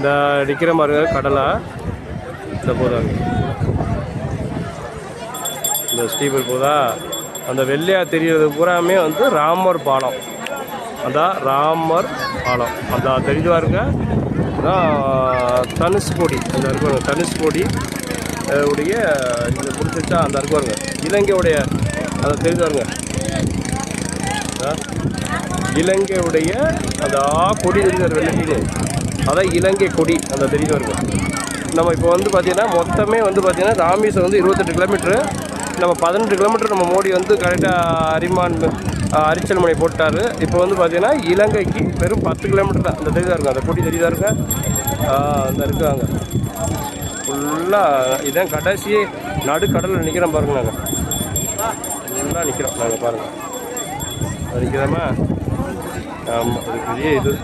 இந்த நிற்கிற மாதிரி கடலை இந்த போதாங்க இந்த ஸ்டீபர் போதா அந்த வெள்ளையாக தெரிகிறது பூராமே வந்து ராமர் பாலம். அதான் ராமர் பாலம். அந்த தெரிஞ்சு பாருங்க தனுஷ்கோடி இந்த இருக்குவாங்க. தனுஷ்கோடி உடைய இந்த பிடிச்சிட்டா அந்த இருக்குவாருங்க இலங்கையுடைய அதை தெரிஞ்சு பாருங்க. இலங்கையுடைய அந்த கொடி தெரிஞ்சார் வெள்ளை அதான் இலங்கை கொடி அந்த தெரிஞ்சு வருங்க. நம்ம இப்போ வந்து பார்த்திங்கன்னா மொத்தமே வந்து பார்த்திங்கன்னா ராமேஸ்வரம் வந்து 28 கிலோமீட்ரு. நம்ம 18 கிலோமீட்டர் நம்ம மோடி வந்து கரெக்டாக அரிச்சல்மனை போட்டார். இப்போ வந்து பார்த்திங்கன்னா இலங்கைக்கு வெறும் 10 கிலோமீட்டர் தான் அந்த தெரியுதா இருக்கும். அந்த கொடி தெரியுதா இருங்க அந்த இருக்காங்க ஃபுல்லாக. இதான் கடைசி நடுக்கடலில் நிற்கிறோம் பாருங்க. நாங்கள் ஃபுல்லாக நிற்கிறோம் நாங்கள் பாருங்கள் நிற்கிறோமா. ஆமாம் இது பெரிய இது